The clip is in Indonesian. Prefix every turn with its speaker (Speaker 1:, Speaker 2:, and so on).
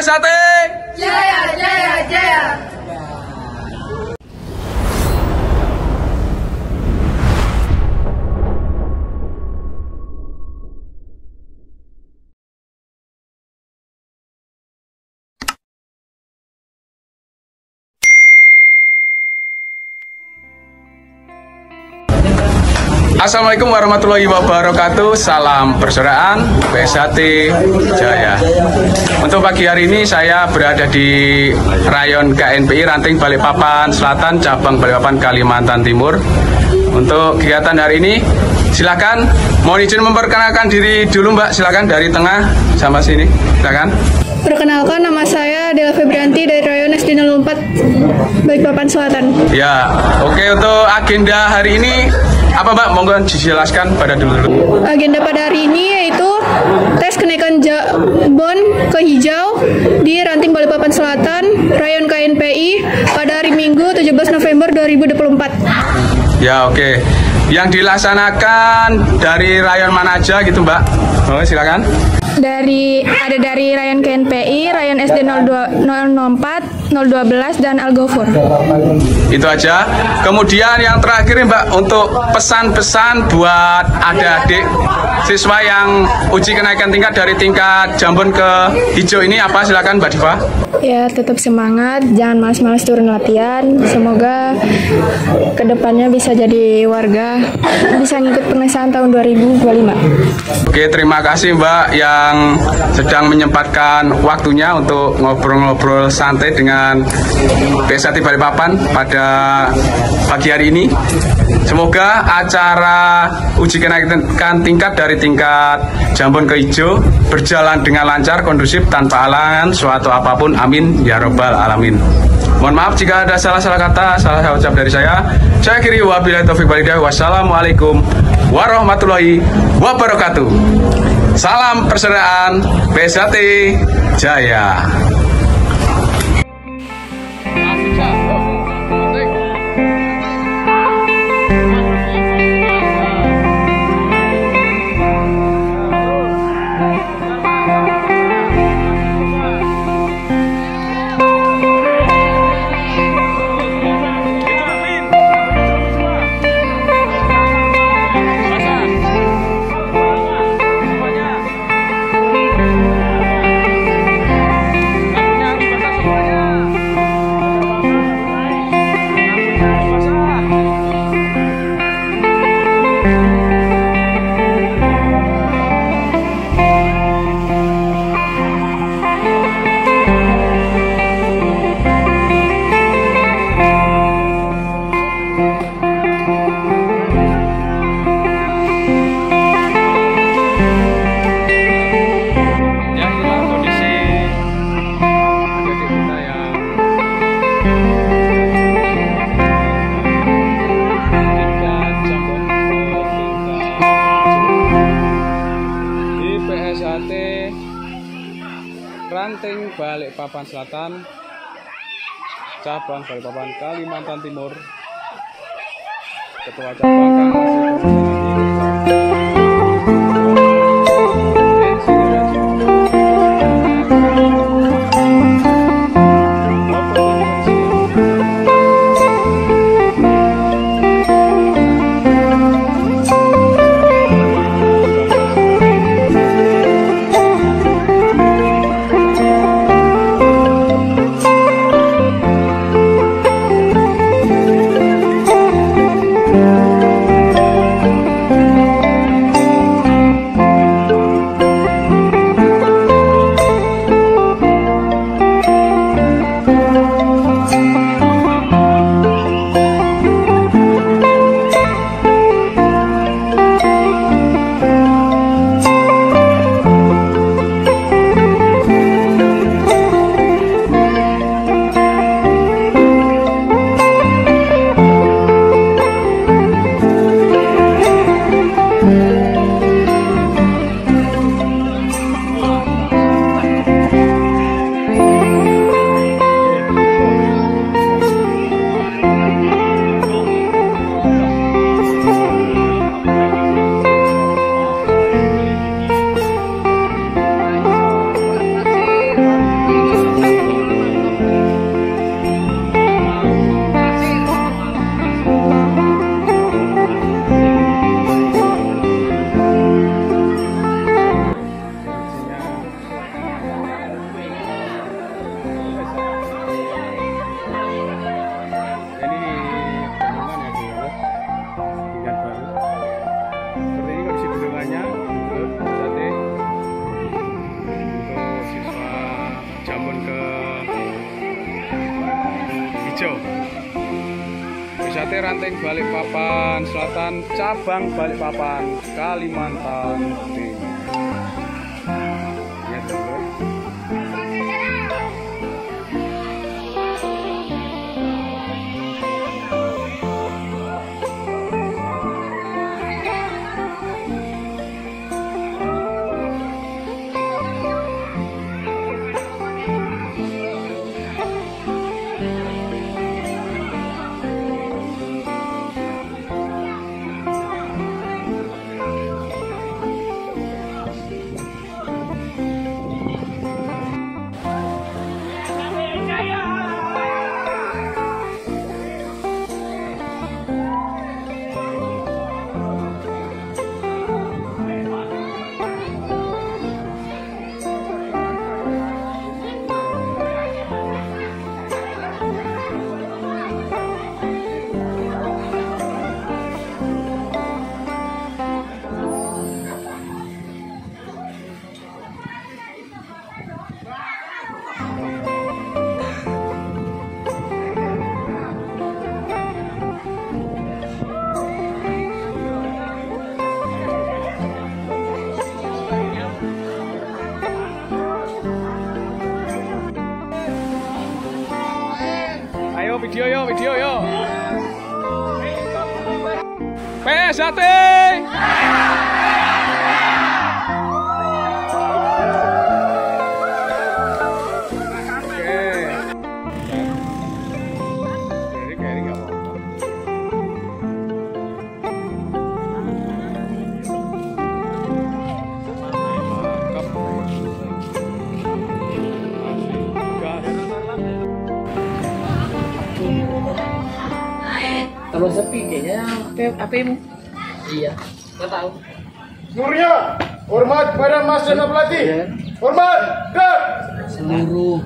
Speaker 1: PSAT
Speaker 2: Jaya, jaya, jaya.
Speaker 1: Assalamualaikum warahmatullahi wabarakatuh. Salam persaudaraan PSAT Jaya. Untuk pagi hari ini saya berada di Rayon KNPI Ranting Balikpapan Selatan, cabang Balikpapan Kalimantan Timur. Untuk kegiatan hari ini, silakan. Mohon izin memperkenalkan diri dulu, Mbak. Silakan dari tengah sama sini. Silakan.
Speaker 3: Perkenalkan, nama saya Dela Febrianti dari Rayon SD 04 Balikpapan Selatan.
Speaker 1: Ya, oke. Untuk agenda hari ini apa, Mbak? Monggo dijelaskan pada dulu.
Speaker 3: Agenda pada hari ini yaitu tes kenaikan jabon ke hijau di Ranting Balikpapan Selatan, Rayon KNPI pada hari Minggu 17 November 2024.
Speaker 1: Ya, oke. Yang dilaksanakan dari rayon mana aja gitu, Mbak? Oh, silakan.
Speaker 3: Dari Rayon KNPI, Rayon SD 004, 012 dan Al-Ghafur.
Speaker 1: Itu aja. Kemudian yang terakhir, Mbak, untuk pesan-pesan buat adik-adik siswa yang uji kenaikan tingkat dari tingkat jambon ke hijau ini apa? Silakan, Mbak Diva.
Speaker 3: Ya, tetap semangat, jangan malas-malas turun latihan. Semoga kedepannya bisa jadi warga, bisa ngikut pengesahan tahun 2025.
Speaker 1: Oke, terima kasih, Mbak, yang sedang menyempatkan waktunya untuk ngobrol-ngobrol santai dengan PSAT Balikpapan pada pagi hari ini. Semoga acara uji kenaikan tingkat dari tingkat jambon ke hijau berjalan dengan lancar, kondusif, tanpa halangan suatu apapun. Amin ya robbal alamin. Mohon maaf jika ada salah-salah kata, salah ucap dari saya. Saya akhiri wabillahi taufiq walhidayah. Wassalamualaikum warahmatullahi wabarakatuh. Salam persaudaraan PSAT Jaya.
Speaker 4: Ranting Balikpapan Selatan, cabang Balikpapan Kalimantan Timur. Ketua cabang PT Ranting Balikpapan Selatan cabang Balikpapan Kalimantan Timur. Ya, dulur. Ayo video yo. PSAT.
Speaker 5: Kalau sepi kayaknya HP-mu. Iya, nggak tahu.
Speaker 6: Seluruhnya, hormat pada Mas dan pelatih. Hormat, gerak.
Speaker 5: Seluruh